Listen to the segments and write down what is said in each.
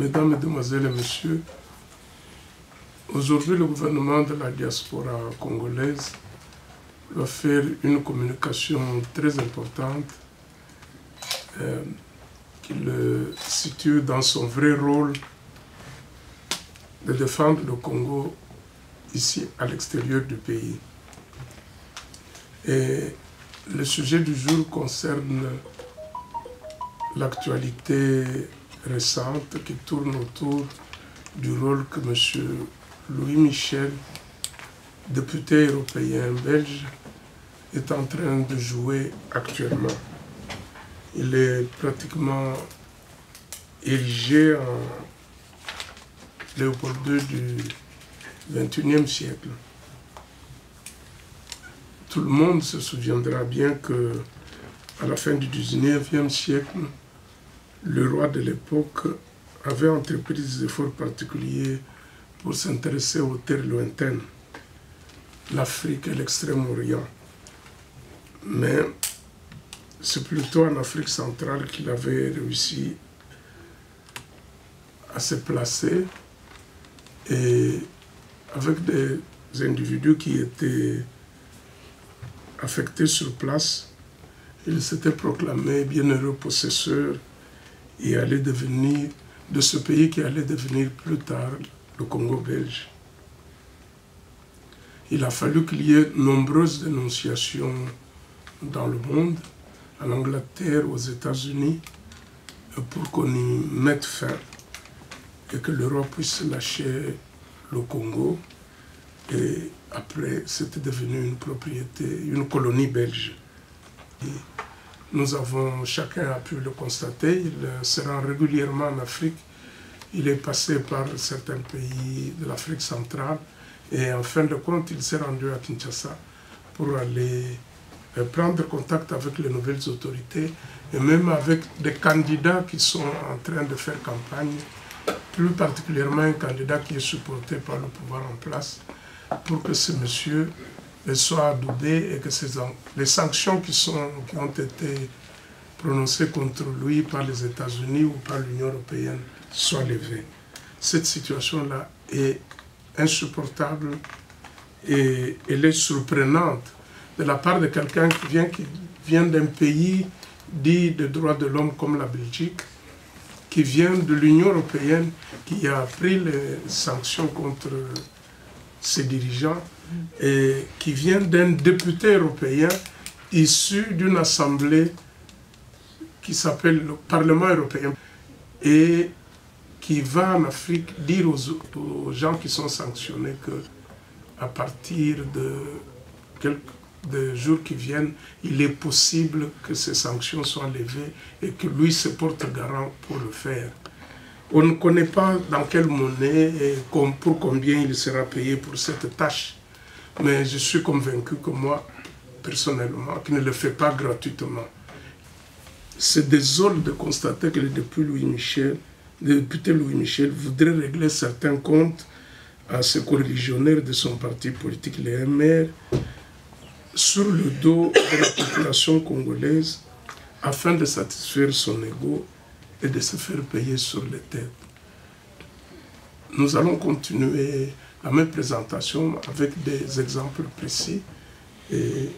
Mesdames, Mesdemoiselles et Messieurs, aujourd'hui le gouvernement de la diaspora congolaise va faire une communication très importante qui le situe dans son vrai rôle de défendre le Congo ici à l'extérieur du pays. Et le sujet du jour concerne l'actualité récente qui tourne autour du rôle que M. Louis Michel, député européen belge, est en train de jouer actuellement. Il est pratiquement érigé en Léopold II du XXIe siècle. Tout le monde se souviendra bien que à la fin du XIXe siècle, le roi de l'époque avait entrepris des efforts particuliers pour s'intéresser aux terres lointaines, l'Afrique et l'Extrême-Orient. Mais c'est plutôt en Afrique centrale qu'il avait réussi à se placer et avec des individus qui étaient affectés sur place, il s'était proclamé bienheureux possesseur et allait devenir de ce pays qui allait devenir plus tard le Congo belge. Il a fallu qu'il y ait nombreuses dénonciations dans le monde, en Angleterre, aux États-Unis, pour qu'on y mette fin et que l'Europe puisse lâcher le Congo. Et après, c'était devenu une propriété, une colonie belge. Et nous avons, chacun a pu le constater, il se rend régulièrement en Afrique. Il est passé par certains pays de l'Afrique centrale et en fin de compte, il s'est rendu à Kinshasa pour aller prendre contact avec les nouvelles autorités et même avec des candidats qui sont en train de faire campagne, plus particulièrement un candidat qui est supporté par le pouvoir en place, pour que ce monsieur soit adoubé et que les sanctions qui ont été prononcées contre lui par les États-Unis ou par l'Union européenne soient levées. Cette situation-là est insupportable et elle est surprenante de la part de quelqu'un qui vient d'un pays dit de droits de l'homme comme la Belgique, qui vient de l'Union européenne, qui a pris les sanctions contre ses dirigeants, et qui vient d'un député européen issu d'une assemblée qui s'appelle le Parlement européen, et qui va en Afrique dire aux gens qui sont sanctionnés qu'à partir des jours qui viennent, il est possible que ces sanctions soient levées et que lui se porte garant pour le faire. On ne connaît pas dans quelle monnaie et pour combien il sera payé pour cette tâche. Mais je suis convaincu que moi, personnellement, qu'il ne le fait pas gratuitement. C'est désolant de constater que le député Louis Michel voudrait régler certains comptes à ses coreligionnaires de son parti politique, les MR, sur le dos de la population congolaise afin de satisfaire son ego et de se faire payer sur les têtes. Nous allons continuer la même présentation avec des exemples précis et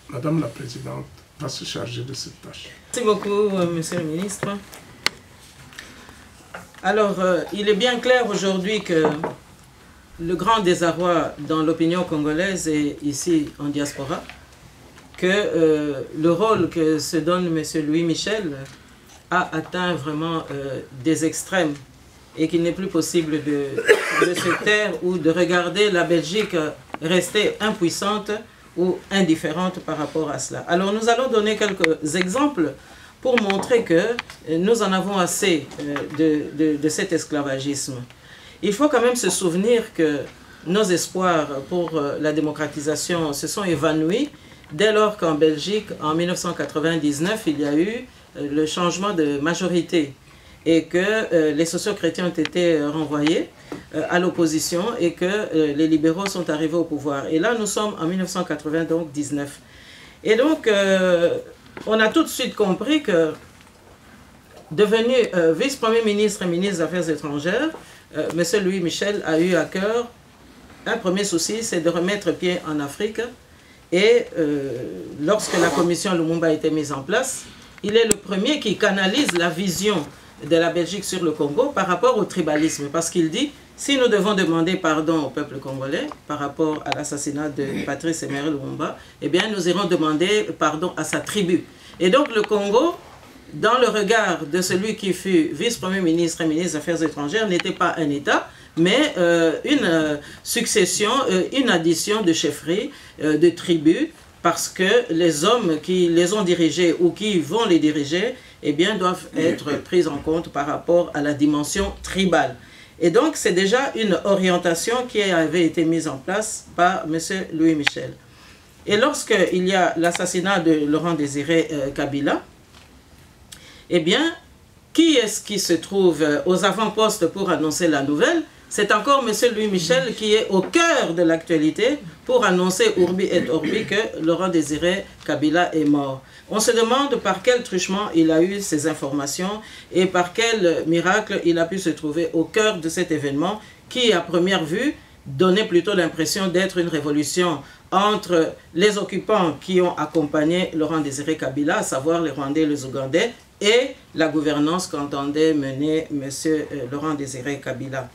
Madame la Présidente va se charger de cette tâche. Merci beaucoup, Monsieur le Ministre. Alors, il est bien clair aujourd'hui que le grand désarroi dans l'opinion congolaise et ici en diaspora, que le rôle que se donne M. Louis Michel a atteint vraiment des extrêmes et qu'il n'est plus possible de se taire ou de regarder la Belgique rester impuissante ou indifférente par rapport à cela. Alors nous allons donner quelques exemples pour montrer que nous en avons assez de cet esclavagisme. Il faut quand même se souvenir que nos espoirs pour la démocratisation se sont évanouis dès lors qu'en Belgique, en 1999, il y a eu le changement de majorité et que les socio-chrétiens ont été renvoyés à l'opposition et que les libéraux sont arrivés au pouvoir. Et là, nous sommes en 1999. Et donc, on a tout de suite compris que devenu vice-premier ministre et ministre des Affaires étrangères, M. Louis Michel a eu à cœur un premier souci, c'est de remettre pied en Afrique. Et lorsque la commission Lumumba a été mise en place, il est le premier qui canalise la vision de la Belgique sur le Congo par rapport au tribalisme. Parce qu'il dit, si nous devons demander pardon au peuple congolais par rapport à l'assassinat de Patrice Emery Lumumba, eh bien nous irons demander pardon à sa tribu. Et donc le Congo, dans le regard de celui qui fut vice-premier ministre et ministre des Affaires étrangères, n'était pas un État, mais une succession, une addition de chefferies, de tribus, parce que les hommes qui les ont dirigés ou qui vont les diriger, eh bien, doivent être pris en compte par rapport à la dimension tribale. Et donc, c'est déjà une orientation qui avait été mise en place par M. Louis Michel. Et lorsqu'il y a l'assassinat de Laurent Désiré Kabila, eh bien, qui est-ce qui se trouve aux avant-postes pour annoncer la nouvelle? C'est encore M. Louis Michel qui est au cœur de l'actualité pour annoncer Urbi et Orbi que Laurent Désiré Kabila est mort. On se demande par quel truchement il a eu ces informations et par quel miracle il a pu se trouver au cœur de cet événement qui, à première vue, donnait plutôt l'impression d'être une révolution entre les occupants qui ont accompagné Laurent Désiré Kabila, à savoir les Rwandais et les Ougandais, et la gouvernance qu'entendait mener M. Laurent Désiré Kabila.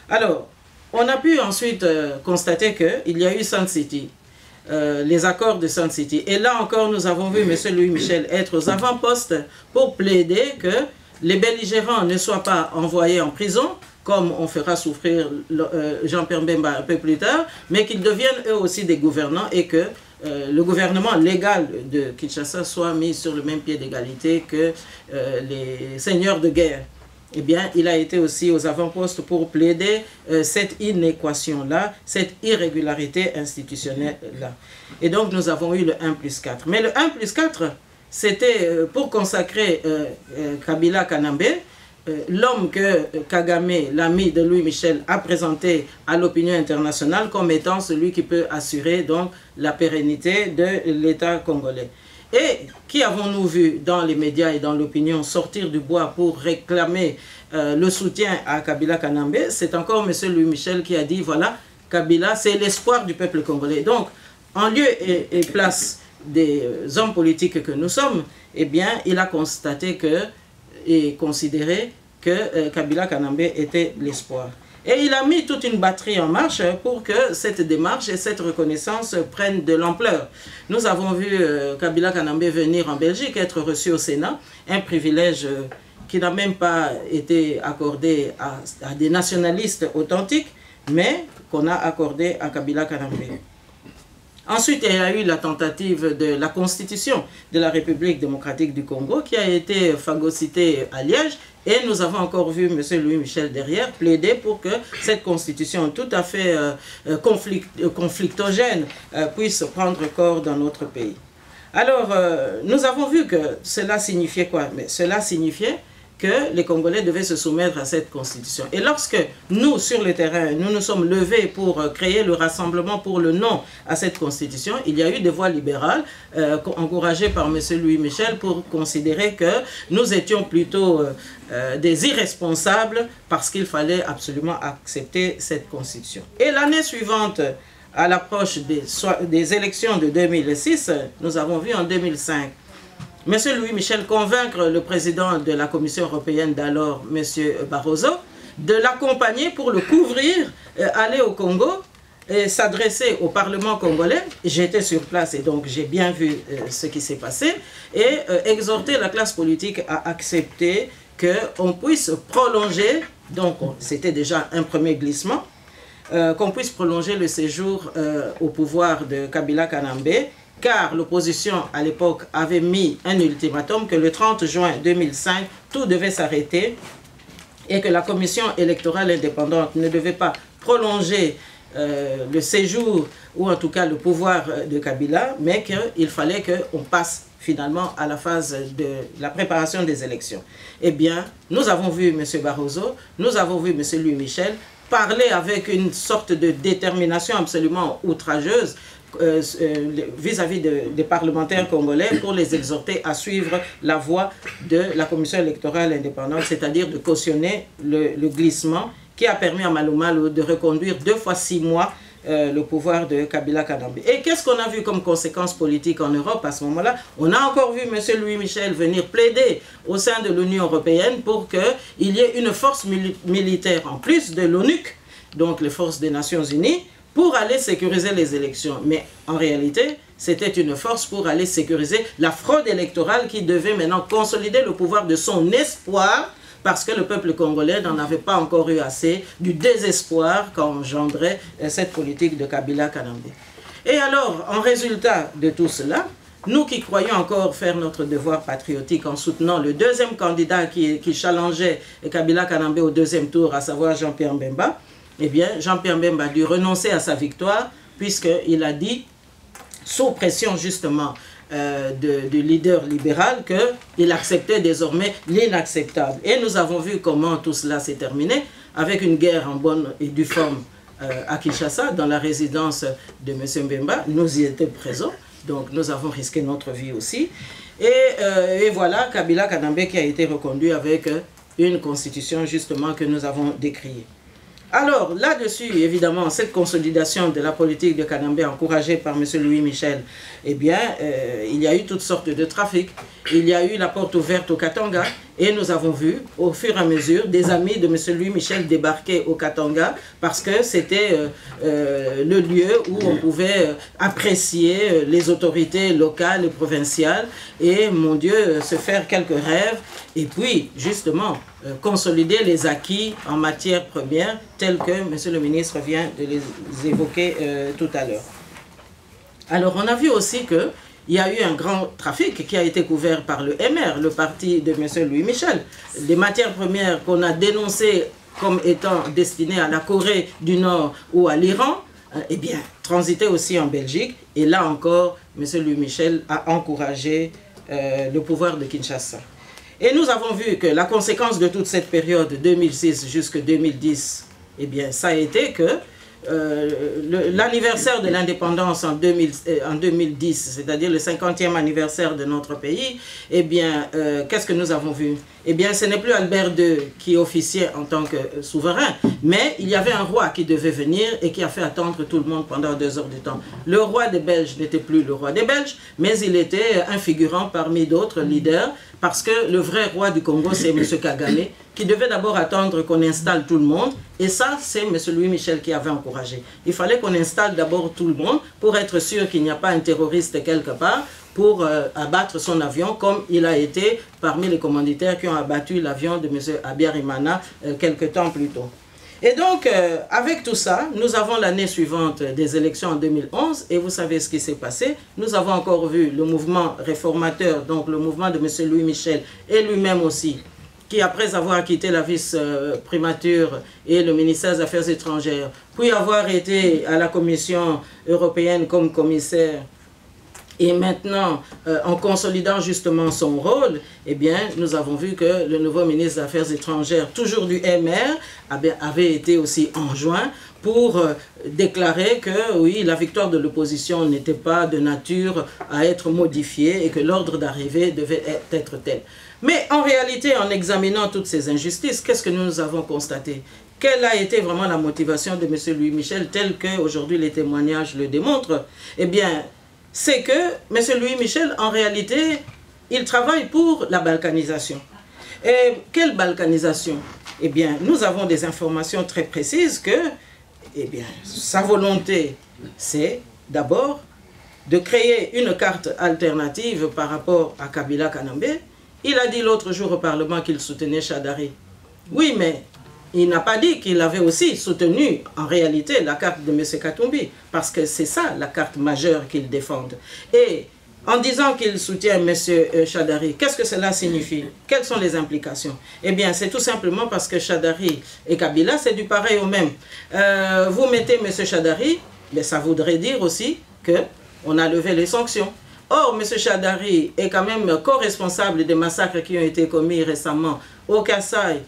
Alors, on a pu ensuite constater qu'il y a eu Sun City, les accords de Sun City. Et là encore, nous avons vu M. Louis Michel être aux avant-postes pour plaider que les belligérants ne soient pas envoyés en prison, comme on fera souffrir Jean-Pierre Bemba un peu plus tard, mais qu'ils deviennent eux aussi des gouvernants et que le gouvernement légal de Kinshasa soit mis sur le même pied d'égalité que les seigneurs de guerre. Eh bien, il a été aussi aux avant-postes pour plaider cette inéquation-là, cette irrégularité institutionnelle-là. Et donc, nous avons eu le 1+4. Mais le 1+4, c'était pour consacrer Kabila Kanambe, l'homme que Kagame, l'ami de Louis Michel, a présenté à l'opinion internationale comme étant celui qui peut assurer donc la pérennité de l'État congolais. Et qui avons-nous vu dans les médias et dans l'opinion sortir du bois pour réclamer le soutien à Kabila Kanambe? C'est encore M. Louis Michel qui a dit, voilà, Kabila, c'est l'espoir du peuple congolais. Donc, en lieu et place des hommes politiques que nous sommes, eh bien, il a constaté que, et considéré que Kabila Kanambe était l'espoir. Et il a mis toute une batterie en marche pour que cette démarche et cette reconnaissance prennent de l'ampleur. Nous avons vu Kabila Kanambe venir en Belgique, être reçu au Sénat, un privilège qui n'a même pas été accordé à des nationalistes authentiques, mais qu'on a accordé à Kabila Kanambe. Ensuite, il y a eu la tentative de la constitution de la République démocratique du Congo qui a été phagocytée à Liège. Et nous avons encore vu M. Louis Michel derrière plaider pour que cette constitution tout à fait conflictogène puisse prendre corps dans notre pays. Alors, nous avons vu que cela signifiait quoi? Mais cela signifiait que les Congolais devaient se soumettre à cette constitution. Et lorsque nous, sur le terrain, nous nous sommes levés pour créer le rassemblement pour le non à cette constitution, il y a eu des voix libérales encouragées par M. Louis Michel pour considérer que nous étions plutôt des irresponsables parce qu'il fallait absolument accepter cette constitution. Et l'année suivante, à l'approche des élections de 2006, nous avons vu en 2005, M. Louis Michel convaincre le président de la Commission européenne d'alors, M. Barroso, de l'accompagner pour le couvrir, aller au Congo et s'adresser au Parlement congolais. J'étais sur place et donc j'ai bien vu ce qui s'est passé et exhorter la classe politique à accepter qu'on puisse prolonger, donc c'était déjà un premier glissement, qu'on puisse prolonger le séjour au pouvoir de Kabila Kanambe, car l'opposition à l'époque avait mis un ultimatum que le 30 juin 2005, tout devait s'arrêter et que la commission électorale indépendante ne devait pas prolonger le séjour ou en tout cas le pouvoir de Kabila, mais qu'il fallait qu'on passe finalement à la phase de la préparation des élections. Eh bien, nous avons vu M. Barroso, nous avons vu M. Louis Michel parler avec une sorte de détermination absolument outrageuse vis-à-vis des parlementaires congolais pour les exhorter à suivre la voie de la commission électorale indépendante, c'est-à-dire de cautionner le glissement qui a permis à Malo Malo de reconduire 2 fois 6 mois le pouvoir de Kabila Kanambe. Et qu'est-ce qu'on a vu comme conséquence politique en Europe à ce moment-là? On a encore vu M. Louis Michel venir plaider au sein de l'Union européenne pour qu'il y ait une force militaire en plus de l'ONUC, donc les forces des Nations Unies, pour aller sécuriser les élections. Mais en réalité, c'était une force pour aller sécuriser la fraude électorale qui devait maintenant consolider le pouvoir de son espoir, parce que le peuple congolais n'en avait pas encore eu assez du désespoir qu'engendrait cette politique de Kabila Kanambe. Et alors, en résultat de tout cela, nous qui croyons encore faire notre devoir patriotique en soutenant le 2e candidat qui challengeait Kabila Kanambe au 2e tour, à savoir Jean-Pierre Mbemba, eh bien, Jean-Pierre Mbemba a dû renoncer à sa victoire, puisqu'il a dit, sous pression justement du leader libéral, qu'il acceptait désormais l'inacceptable. Et nous avons vu comment tout cela s'est terminé, avec une guerre en bonne et due forme à Kinshasa, dans la résidence de M. Mbemba. Nous y étions présents, donc nous avons risqué notre vie aussi. Et voilà Kabila Kanambe qui a été reconduit avec une constitution justement que nous avons décriée. Alors, là-dessus, évidemment, cette consolidation de la politique de Kanambe encouragée par M. Louis Michel, eh bien, il y a eu toutes sortes de trafics. Il y a eu la porte ouverte au Katanga et nous avons vu, au fur et à mesure, des amis de M. Louis Michel débarquer au Katanga parce que c'était le lieu où on pouvait apprécier les autorités locales et provinciales et, mon Dieu, se faire quelques rêves et puis, justement, consolider les acquis en matière première tels que M. le ministre vient de les évoquer tout à l'heure. Alors, on a vu aussi qu'il y a eu un grand trafic qui a été couvert par le MR, le parti de M. Louis Michel. Les matières premières qu'on a dénoncées comme étant destinées à la Corée du Nord ou à l'Iran, eh bien, transitaient aussi en Belgique. Et là encore, M. Louis Michel a encouragé le pouvoir de Kinshasa. Et nous avons vu que la conséquence de toute cette période 2006 jusqu'à 2010, eh bien, ça a été que l'anniversaire de l'indépendance en 2010, c'est-à-dire le 50e anniversaire de notre pays, eh bien, qu'est-ce que nous avons vu? Eh bien, ce n'est plus Albert II qui officiait en tant que souverain, mais il y avait un roi qui devait venir et qui a fait attendre tout le monde pendant 2 heures de temps. Le roi des Belges n'était plus le roi des Belges, mais il était un figurant parmi d'autres leaders, parce que le vrai roi du Congo, c'est M. Kagame, qui devait d'abord attendre qu'on installe tout le monde. Et ça, c'est M. Louis Michel qui avait encouragé. Il fallait qu'on installe d'abord tout le monde pour être sûr qu'il n'y a pas un terroriste quelque part pour abattre son avion, comme il a été parmi les commanditaires qui ont abattu l'avion de M. Abiyarimana quelque temps plus tôt. Et donc, avec tout ça, nous avons l'année suivante des élections en 2011, et vous savez ce qui s'est passé. Nous avons encore vu le mouvement réformateur, donc le mouvement de M. Louis Michel, et lui-même aussi, qui après avoir quitté la vice-primature et le ministère des Affaires étrangères, puis avoir été à la Commission européenne comme commissaire, et maintenant, en consolidant justement son rôle, eh bien, nous avons vu que le nouveau ministre des Affaires étrangères, toujours du MR, avait été aussi enjoint pour déclarer que, oui, la victoire de l'opposition n'était pas de nature à être modifiée et que l'ordre d'arrivée devait être tel. Mais en réalité, en examinant toutes ces injustices, qu'est-ce que nous avons constaté? Quelle a été vraiment la motivation de M. Louis Michel, tel qu'aujourd'hui les témoignages le démontrent? Eh bien, c'est que M. Louis Michel, en réalité, il travaille pour la balkanisation. Et quelle balkanisation? Eh bien, nous avons des informations très précises que, eh bien, sa volonté, c'est d'abord de créer une carte alternative par rapport à Kabila Kanambe. Il a dit l'autre jour au Parlement qu'il soutenait Chadari. Oui, mais il n'a pas dit qu'il avait aussi soutenu en réalité la carte de M. Katumbi, parce que c'est ça la carte majeure qu'il défend. Et en disant qu'il soutient M. Chadari, qu'est-ce que cela signifie? Quelles sont les implications? Eh bien, c'est tout simplement parce que Chadari et Kabila, c'est du pareil au même. Vous mettez M. Chadari, mais ça voudrait dire aussi qu'on a levé les sanctions. Or, M. Chadari est quand même co-responsable des massacres qui ont été commis récemment au Kasaï,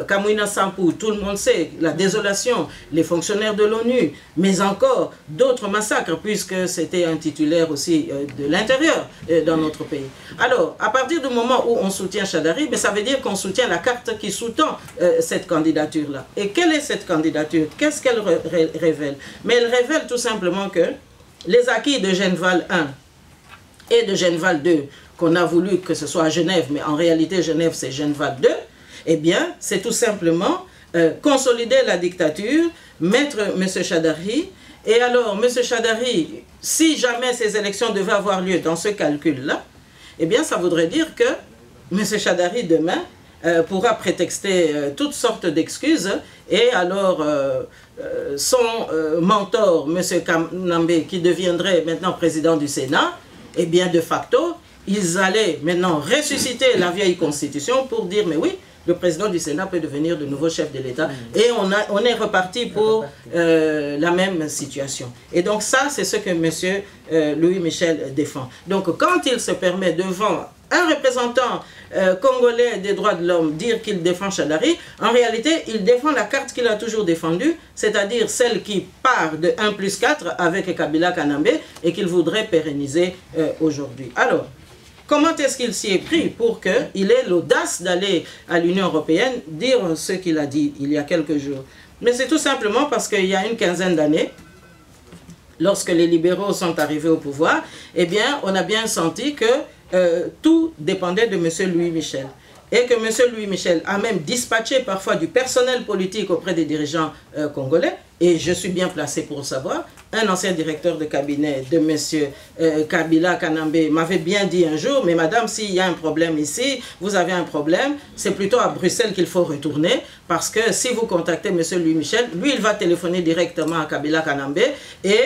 Kamwina Sampou, tout le monde sait, la désolation, les fonctionnaires de l'ONU, mais encore d'autres massacres, puisque c'était un titulaire aussi de l'intérieur dans notre pays. Alors, à partir du moment où on soutient Chadari, mais ça veut dire qu'on soutient la carte qui sous-tend cette candidature-là. Et quelle est cette candidature? Qu'est-ce qu'elle révèle? Mais elle révèle tout simplement que les acquis de Genval 1 et de Genval 2, qu'on a voulu que ce soit à Genève, mais en réalité Genève c'est Genval 2, eh bien c'est tout simplement consolider la dictature, mettre M. Chadari, et alors M. Chadari, si jamais ces élections devaient avoir lieu dans ce calcul-là, eh bien ça voudrait dire que M. Chadari demain pourra prétexter toutes sortes d'excuses, et alors son mentor, M. Kanambe, qui deviendrait maintenant président du Sénat, eh bien de facto, ils allaient maintenant ressusciter la vieille constitution pour dire, mais oui, le président du Sénat peut devenir de nouveau chef de l'État. Et on est reparti pour la même situation. Et donc ça, c'est ce que M. Louis Michel défend. Donc quand il se permet devant un représentant congolais des droits de l'homme dire qu'il défend Chadari, en réalité, il défend la carte qu'il a toujours défendue, c'est-à-dire celle qui part de 1+4 avec Kabila Kanambe et qu'il voudrait pérenniser aujourd'hui. Alors, comment est-ce qu'il s'y est pris pour qu'il ait l'audace d'aller à l'Union européenne dire ce qu'il a dit il y a quelques jours? Mais c'est tout simplement parce qu'il y a une quinzaine d'années, lorsque les libéraux sont arrivés au pouvoir, eh bien, on a bien senti que tout dépendait de M. Louis Michel. Et que M. Louis Michel a même dispatché parfois du personnel politique auprès des dirigeants congolais, et je suis bien placé pour le savoir. Un ancien directeur de cabinet de M. Kabila Kanambe m'avait bien dit un jour, mais madame, s'il y a un problème ici, vous avez un problème, c'est plutôt à Bruxelles qu'il faut retourner, parce que si vous contactez M. Louis Michel, lui, il va téléphoner directement à Kabila Kanambe, et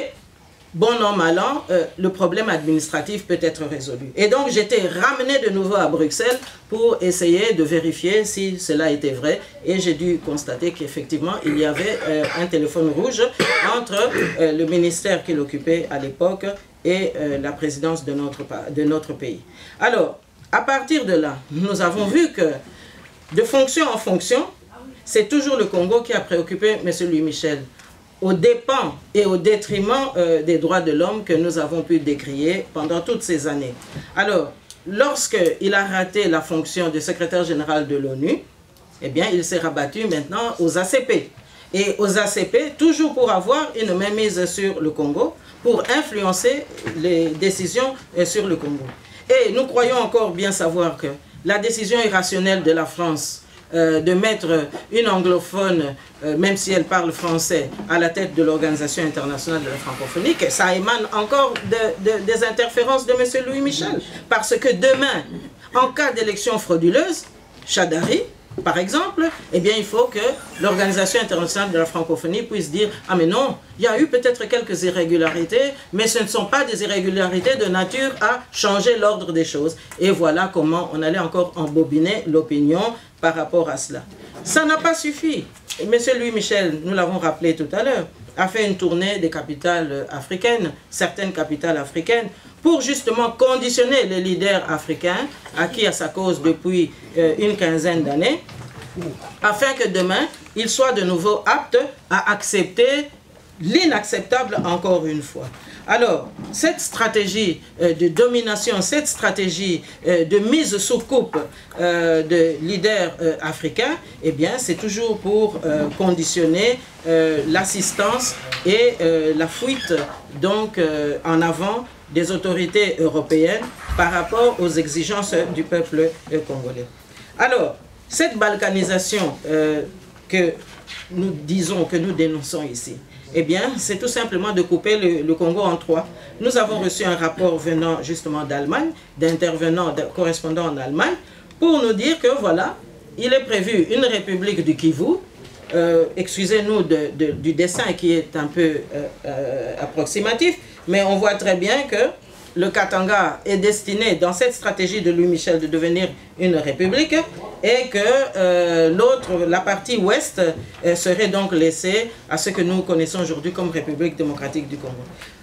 bon an, mal an, le problème administratif peut être résolu. Et donc, j'étais ramené de nouveau à Bruxelles pour essayer de vérifier si cela était vrai. Et j'ai dû constater qu'effectivement, il y avait un téléphone rouge entre le ministère qu'il occupait à l'époque et la présidence de notre pays. Alors, à partir de là, nous avons vu que de fonction en fonction, c'est toujours le Congo qui a préoccupé M. Louis Michel, aux dépens et au détriment des droits de l'homme que nous avons pu décrier pendant toutes ces années. Alors, lorsqu'il a raté la fonction de secrétaire général de l'ONU, eh bien, il s'est rabattu maintenant aux ACP. Et aux ACP, toujours pour avoir une mainmise sur le Congo, pour influencer les décisions sur le Congo. Et nous croyons encore bien savoir que la décision irrationnelle de la France de mettre une anglophone, même si elle parle français, à la tête de l'Organisation internationale de la francophonie, que ça émane encore des interférences de M. Louis Michel. Parce que demain, en cas d'élection frauduleuse, Chadari, par exemple, eh bien, il faut que l'Organisation internationale de la francophonie puisse dire « Ah mais non, il y a eu peut-être quelques irrégularités, mais ce ne sont pas des irrégularités de nature à changer l'ordre des choses. » Et voilà comment on allait encore embobiner l'opinion par rapport à cela. Ça n'a pas suffi. M. Louis Michel, nous l'avons rappelé tout à l'heure, a fait une tournée des capitales africaines, certaines capitales africaines, pour justement conditionner les leaders africains, acquis à sa cause depuis une quinzaine d'années, afin que demain, ils soient de nouveau aptes à accepter l'inacceptable encore une fois. Alors, cette stratégie de domination, cette stratégie de mise sous coupe de leaders africains, eh bien, c'est toujours pour conditionner l'assistance et la fuite donc en avant des autorités européennes par rapport aux exigences du peuple congolais. Alors, cette balkanisation que nous disons, que nous dénonçons ici, eh bien, c'est tout simplement de couper le Congo en trois. Nous avons reçu un rapport venant justement d'Allemagne, d'intervenants, correspondants en Allemagne, pour nous dire que voilà, il est prévu une république du Kivu. Excusez-nous du dessin qui est un peu approximatif, mais on voit très bien que le Katanga est destiné, dans cette stratégie de Louis Michel, de devenir une république, et que la partie ouest serait donc laissée à ce que nous connaissons aujourd'hui comme République démocratique du Congo.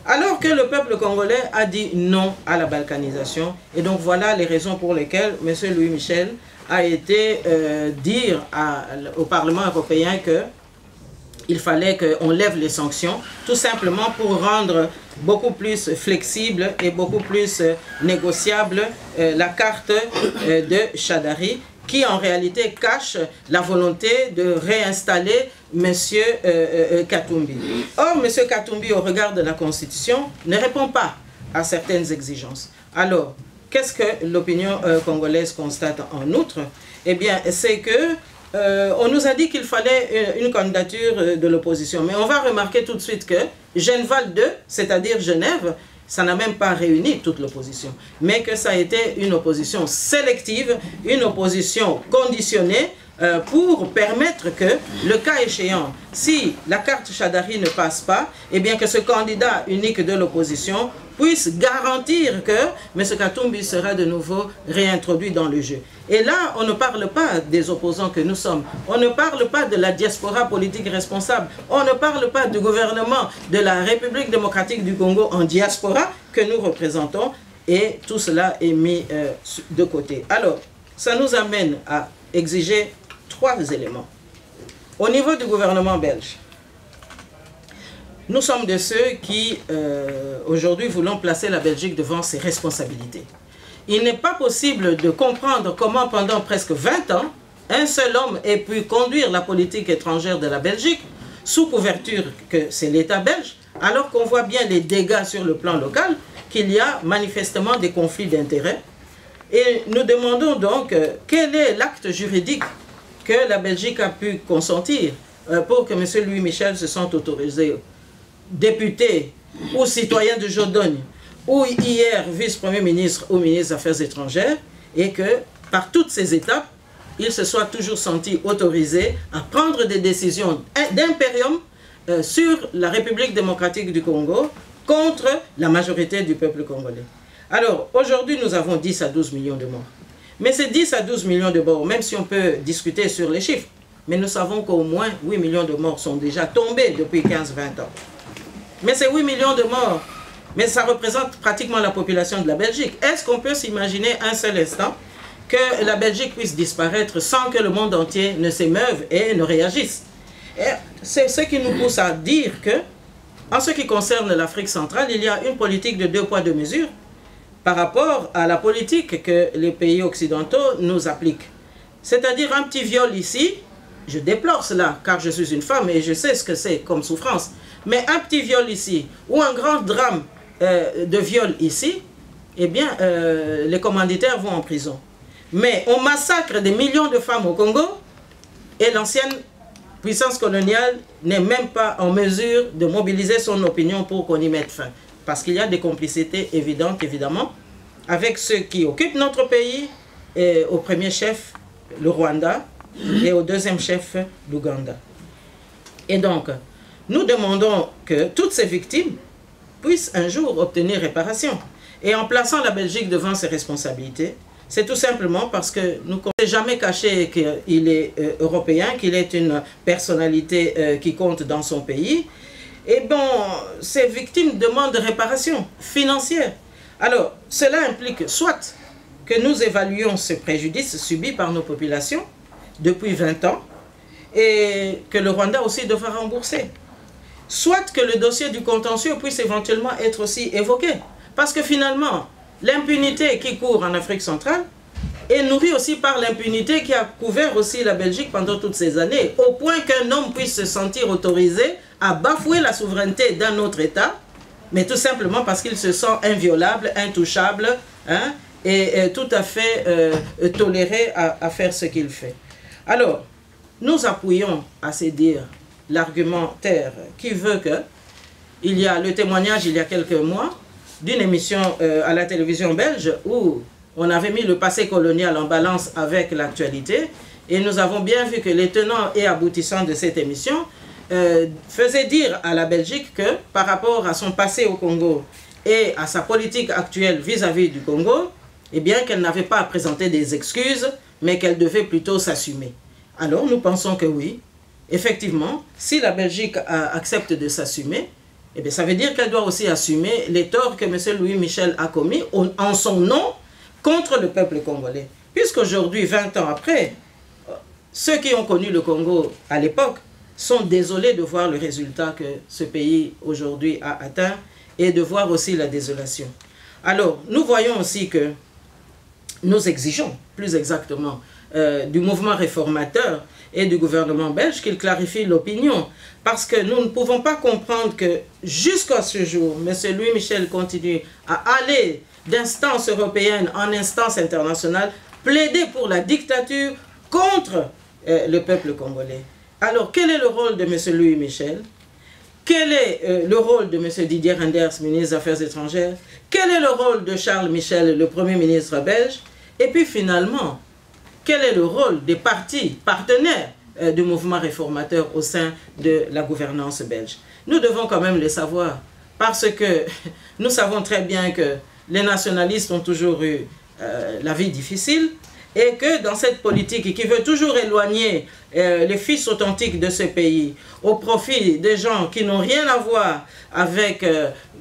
Alors que le peuple congolais a dit non à la balkanisation, et donc voilà les raisons pour lesquelles M. Louis Michel a été dire au Parlement européen que il fallait qu'on lève les sanctions, tout simplement pour rendre beaucoup plus flexible et beaucoup plus négociable la carte de Chadari, qui en réalité cache la volonté de réinstaller M. Katumbi. Or, M. Katumbi, au regard de la Constitution, ne répond pas à certaines exigences. Alors, qu'est-ce que l'opinion congolaise constate en outre? Eh bien, c'est que on nous a dit qu'il fallait une candidature de l'opposition. Mais on va remarquer tout de suite que Genval 2, c'est-à-dire Genève, ça n'a même pas réuni toute l'opposition. Mais que ça a été une opposition sélective, une opposition conditionnée pour permettre que, le cas échéant, si la carte Chadari ne passe pas, eh bien que ce candidat unique de l'opposition puisse garantir que M. Katumbi sera de nouveau réintroduit dans le jeu. Et là, on ne parle pas des opposants que nous sommes. On ne parle pas de la diaspora politique responsable. On ne parle pas du gouvernement de la République démocratique du Congo en diaspora que nous représentons. Et tout cela est mis de côté. Alors, ça nous amène à exiger 3 éléments. Au niveau du gouvernement belge, nous sommes de ceux qui, aujourd'hui, voulons placer la Belgique devant ses responsabilités. Il n'est pas possible de comprendre comment, pendant presque 20 ans, un seul homme ait pu conduire la politique étrangère de la Belgique, sous couverture que c'est l'État belge, alors qu'on voit bien les dégâts sur le plan local, qu'il y a manifestement des conflits d'intérêts. Et nous demandons donc quel est l'acte juridique que la Belgique a pu consentir pour que M. Louis Michel se sente autorisé, député ou citoyen de Jodogne, ou hier vice-premier ministre ou ministre des Affaires étrangères, et que par toutes ces étapes, il se soit toujours senti autorisé à prendre des décisions d'impérium sur la République démocratique du Congo contre la majorité du peuple congolais. Alors, aujourd'hui, nous avons 10 à 12 millions de morts. Mais ces 10 à 12 millions de morts, même si on peut discuter sur les chiffres, mais nous savons qu'au moins 8 millions de morts sont déjà tombés depuis 15-20 ans. Mais ces 8 millions de morts, mais ça représente pratiquement la population de la Belgique. Est-ce qu'on peut s'imaginer un seul instant que la Belgique puisse disparaître sans que le monde entier ne s'émeuve et ne réagisse? C'est ce qui nous pousse à dire que, en ce qui concerne l'Afrique centrale, il y a une politique de 2 poids 2 mesures par rapport à la politique que les pays occidentaux nous appliquent. C'est-à-dire un petit viol ici, je déplore cela car je suis une femme et je sais ce que c'est comme souffrance, mais un petit viol ici ou un grand drame de viol ici, eh bien les commanditaires vont en prison. Mais on massacre des millions de femmes au Congo et l'ancienne puissance coloniale n'est même pas en mesure de mobiliser son opinion pour qu'on y mette fin. Parce qu'il y a des complicités évidentes, évidemment, avec ceux qui occupent notre pays, et au premier chef, le Rwanda, et au deuxième chef, l'Ouganda. Et donc, nous demandons que toutes ces victimes puissent un jour obtenir réparation. Et en plaçant la Belgique devant ses responsabilités, c'est tout simplement parce que nous ne sommes jamais caché qu'il est européen, qu'il est une personnalité qui compte dans son pays. Et bon, ces victimes demandent réparation financière. Alors, cela implique soit que nous évaluions ce préjudice subi par nos populations depuis 20 ans et que le Rwanda aussi devra rembourser. Soit que le dossier du contentieux puisse éventuellement être aussi évoqué. Parce que finalement, l'impunité qui court en Afrique centrale est nourrie aussi par l'impunité qui a couvert aussi la Belgique pendant toutes ces années, au point qu'un homme puisse se sentir autorisé à bafouer la souveraineté d'un autre État, mais tout simplement parce qu'il se sent inviolable, intouchable, hein, et tout à fait toléré à faire ce qu'il fait. Alors, nous appuyons à ces dires l'argumentaire qui veut que il y a le témoignage il y a quelques mois d'une émission à la télévision belge où on avait mis le passé colonial en balance avec l'actualité et nous avons bien vu que les tenants et aboutissants de cette émission faisaient dire à la Belgique que par rapport à son passé au Congo et à sa politique actuelle vis-à-vis du Congo, eh bien qu'elle n'avait pas à présenter des excuses, mais qu'elle devait plutôt s'assumer. Alors nous pensons que oui, effectivement, si la Belgique accepte de s'assumer, eh bien ça veut dire qu'elle doit aussi assumer les torts que M. Louis Michel a commis en son nom contre le peuple congolais. Puisqu'aujourd'hui, 20 ans après, ceux qui ont connu le Congo à l'époque sont désolés de voir le résultat que ce pays aujourd'hui a atteint et de voir aussi la désolation. Alors, nous voyons aussi que nous exigeons, plus exactement, du mouvement réformateur et du gouvernement belge qu'il clarifie l'opinion. Parce que nous ne pouvons pas comprendre que jusqu'à ce jour, M. Louis Michel continue à aller d'instance européenne en instance internationale, plaider pour la dictature contre le peuple congolais. Alors, quel est le rôle de M. Louis Michel? Quel est le rôle de M. Didier Reynders, ministre des Affaires étrangères? Quel est le rôle de Charles Michel, le Premier ministre belge? Et puis finalement, quel est le rôle des partis partenaires du mouvement réformateur au sein de la gouvernance belge? Nous devons quand même le savoir, parce que nous savons très bien que les nationalistes ont toujours eu la vie difficile, et que dans cette politique qui veut toujours éloigner les fils authentiques de ce pays au profit des gens qui n'ont rien à voir avec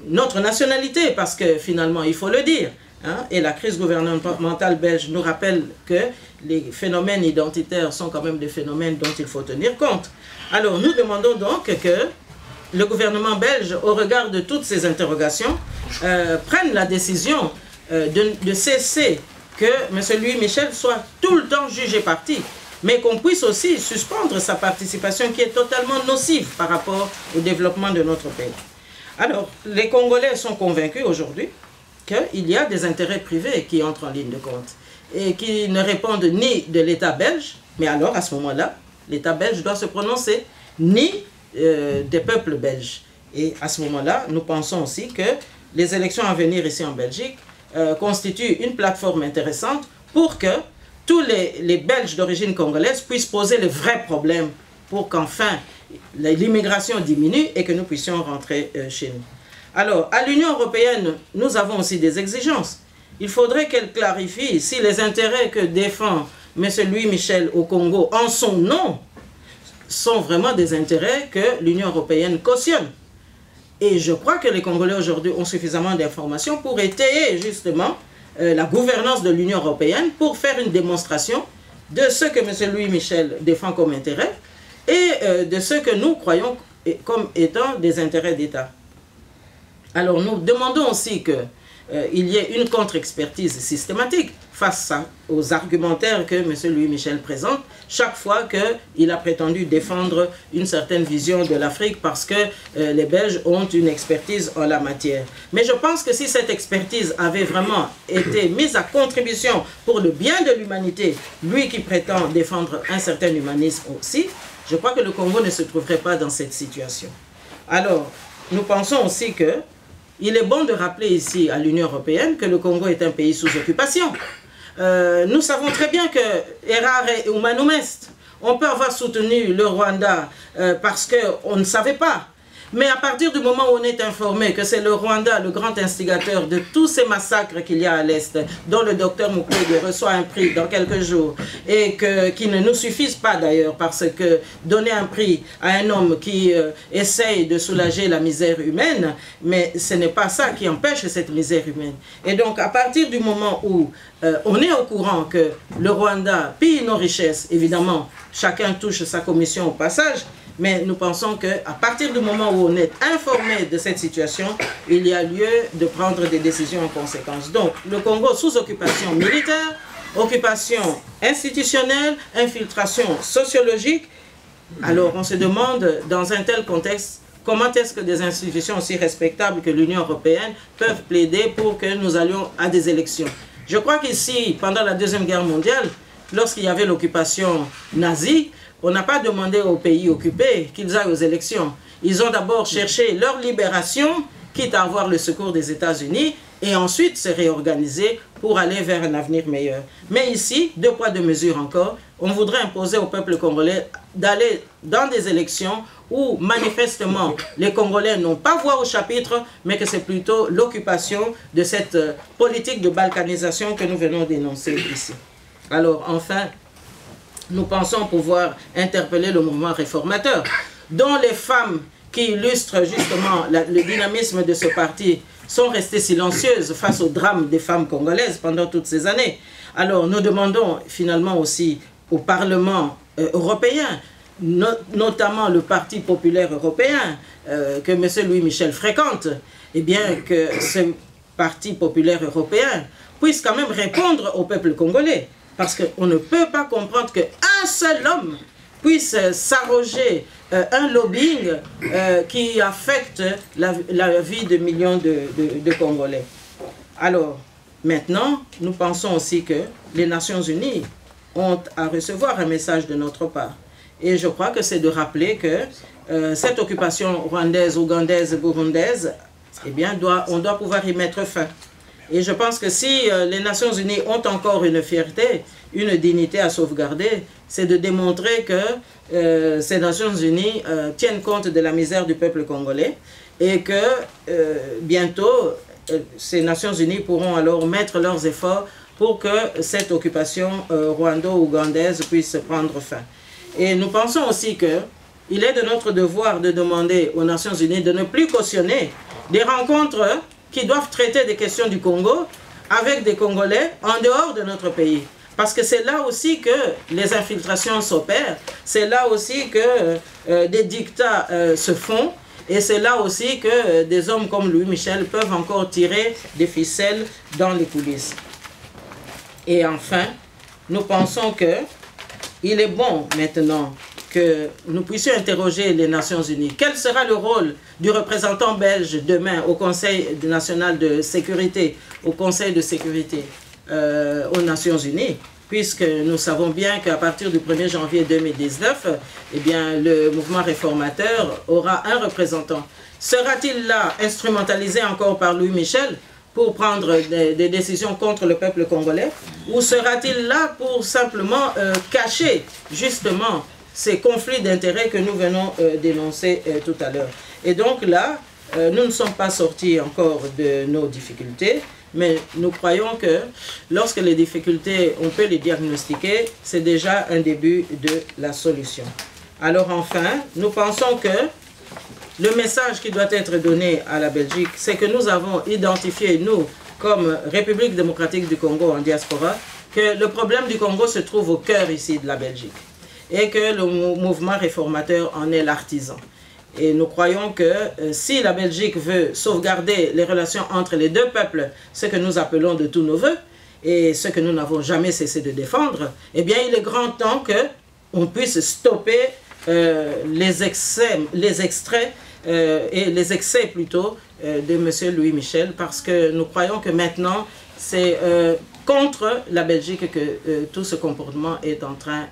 notre nationalité, parce que finalement, il faut le dire, hein, et la crise gouvernementale belge nous rappelle que les phénomènes identitaires sont quand même des phénomènes dont il faut tenir compte. Alors nous demandons donc que le gouvernement belge, au regard de toutes ces interrogations, prenne la décision de cesser que M. Louis Michel soit tout le temps jugé parti, mais qu'on puisse aussi suspendre sa participation qui est totalement nocive par rapport au développement de notre pays. Alors, les Congolais sont convaincus aujourd'hui qu'il y a des intérêts privés qui entrent en ligne de compte et qui ne répondent ni de l'État belge, mais alors à ce moment-là, l'État belge doit se prononcer, ni des peuples belges. Et à ce moment-là, nous pensons aussi que les élections à venir ici en Belgique constitue une plateforme intéressante pour que tous les Belges d'origine congolaise puissent poser les vrais problèmes pour qu'enfin l'immigration diminue et que nous puissions rentrer chez nous. Alors, à l'Union européenne, nous avons aussi des exigences. Il faudrait qu'elle clarifie si les intérêts que défend M. Louis Michel au Congo en son nom sont vraiment des intérêts que l'Union européenne cautionne. Et je crois que les Congolais aujourd'hui ont suffisamment d'informations pour étayer justement la gouvernance de l'Union européenne, pour faire une démonstration de ce que M. Louis Michel défend comme intérêt et de ce que nous croyons comme étant des intérêts d'État. Alors nous demandons aussi qu'il y ait une contre-expertise systématique face aux argumentaires que M. Louis Michel présente chaque fois qu'il a prétendu défendre une certaine vision de l'Afrique parce que les Belges ont une expertise en la matière. Mais je pense que si cette expertise avait vraiment été mise à contribution pour le bien de l'humanité, lui qui prétend défendre un certain humanisme aussi, je crois que le Congo ne se trouverait pas dans cette situation. Alors, nous pensons aussi que il est bon de rappeler ici à l'Union européenne que le Congo est un pays sous occupation. Nous savons très bien que Errare et Humanum Est, on peut avoir soutenu le Rwanda parce qu'on ne savait pas. Mais à partir du moment où on est informé que c'est le Rwanda, le grand instigateur de tous ces massacres qu'il y a à l'Est, dont le docteur Mukwege reçoit un prix dans quelques jours, et qui ne nous suffisent pas d'ailleurs, parce que donner un prix à un homme qui essaye de soulager la misère humaine, mais ce n'est pas ça qui empêche cette misère humaine. Et donc à partir du moment où on est au courant que le Rwanda pille nos richesses, évidemment, chacun touche sa commission au passage, mais nous pensons qu'à partir du moment où on est informé de cette situation, il y a lieu de prendre des décisions en conséquence. Donc, le Congo sous occupation militaire, occupation institutionnelle, infiltration sociologique. Alors, on se demande, dans un tel contexte, comment est-ce que des institutions aussi respectables que l'Union européenne peuvent plaider pour que nous allions à des élections. Je crois qu'ici, pendant la Deuxième Guerre mondiale, lorsqu'il y avait l'occupation nazie, on n'a pas demandé aux pays occupés qu'ils aillent aux élections. Ils ont d'abord cherché leur libération quitte à avoir le secours des États-Unis, et ensuite se réorganiser pour aller vers un avenir meilleur. Mais ici, 2 poids 2 mesures encore, on voudrait imposer au peuple congolais d'aller dans des élections où manifestement les Congolais n'ont pas voix au chapitre, mais que c'est plutôt l'occupation de cette politique de balkanisation que nous venons d'énoncer ici. Alors enfin, nous pensons pouvoir interpeller le mouvement réformateur, dont les femmes qui illustrent justement le dynamisme de ce parti sont restées silencieuses face au drame des femmes congolaises pendant toutes ces années. Alors nous demandons finalement aussi au Parlement européen, notamment le Parti populaire européen, que M. Louis Michel fréquente, eh bien que ce Parti populaire européen puisse quand même répondre au peuple congolais. Parce qu'on ne peut pas comprendre qu'un seul homme puisse s'arroger un lobbying qui affecte la vie de millions de Congolais. Alors, maintenant, nous pensons aussi que les Nations Unies ont à recevoir un message de notre part. Et je crois que c'est de rappeler que cette occupation rwandaise, ougandaise, burundaise, eh bien, on doit pouvoir y mettre fin. Et je pense que si les Nations Unies ont encore une fierté, une dignité à sauvegarder, c'est de démontrer que ces Nations Unies tiennent compte de la misère du peuple congolais et que bientôt, ces Nations Unies pourront alors mettre leurs efforts pour que cette occupation rwando-ougandaise puisse prendre fin. Et nous pensons aussi qu'il est de notre devoir de demander aux Nations Unies de ne plus cautionner des rencontres qui doivent traiter des questions du Congo avec des Congolais en dehors de notre pays. Parce que c'est là aussi que les infiltrations s'opèrent, c'est là aussi que des dictats se font, et c'est là aussi que des hommes comme Louis Michel peuvent encore tirer des ficelles dans les coulisses. Et enfin, nous pensons qu'il est bon maintenant que nous puissions interroger les Nations Unies. Quel sera le rôle du représentant belge demain au Conseil national de sécurité, au Conseil de sécurité aux Nations Unies, puisque nous savons bien qu'à partir du 1er janvier 2019, eh bien, le mouvement réformateur aura un représentant. Sera-t-il là instrumentalisé encore par Louis Michel pour prendre des décisions contre le peuple congolais, ou sera-t-il là pour simplement cacher justement ces conflits d'intérêts que nous venons d'énoncer tout à l'heure? Et donc là, nous ne sommes pas sortis encore de nos difficultés, mais nous croyons que lorsque les difficultés, on peut les diagnostiquer, c'est déjà un début de la solution. Alors enfin, nous pensons que le message qui doit être donné à la Belgique, c'est que nous avons identifié, nous, comme République démocratique du Congo en diaspora, que le problème du Congo se trouve au cœur ici de la Belgique et que le mouvement réformateur en est l'artisan. Et nous croyons que si la Belgique veut sauvegarder les relations entre les deux peuples, ce que nous appelons de tous nos voeux, et ce que nous n'avons jamais cessé de défendre, eh bien il est grand temps qu'on puisse stopper les extraits et les excès plutôt de M. Louis Michel, parce que nous croyons que maintenant c'est contre la Belgique que tout ce comportement est en train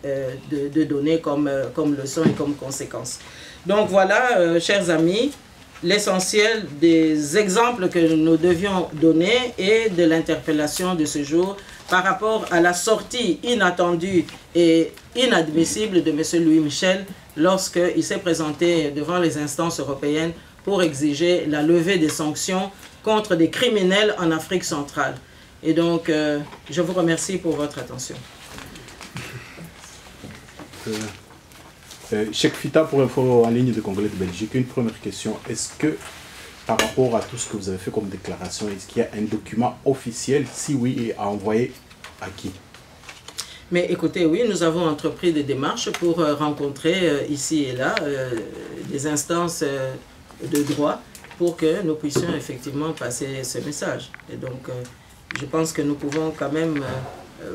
de donner comme leçon et comme conséquence. Donc voilà, chers amis, l'essentiel des exemples que nous devions donner et de l'interpellation de ce jour par rapport à la sortie inattendue et inadmissible de M. Louis Michel lorsqu'il s'est présenté devant les instances européennes pour exiger la levée des sanctions contre des criminels en Afrique centrale. Et donc, je vous remercie pour votre attention. Cheikh Fita pour Info en ligne de Congolais de Belgique. Une première question. Est-ce que, par rapport à tout ce que vous avez fait comme déclaration, est-ce qu'il y a un document officiel? Si oui, et à envoyer à qui? Mais écoutez, oui, nous avons entrepris des démarches pour rencontrer ici et là des instances de droit pour que nous puissions effectivement passer ce message. Et donc, je pense que nous pouvons quand même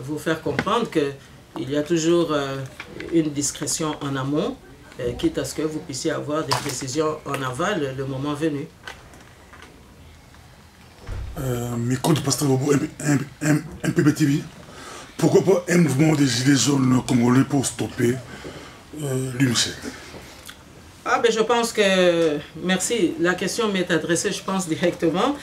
vous faire comprendre qu'il y a toujours une discrétion en amont, quitte à ce que vous puissiez avoir des précisions en aval le moment venu. Micro de Pasteur Bobo, MPB TV. Pourquoi pas un mouvement des Gilets jaunes congolais pour stopper Louis Michel? Ah ben je pense que, merci, la question m'est adressée, je pense, directement.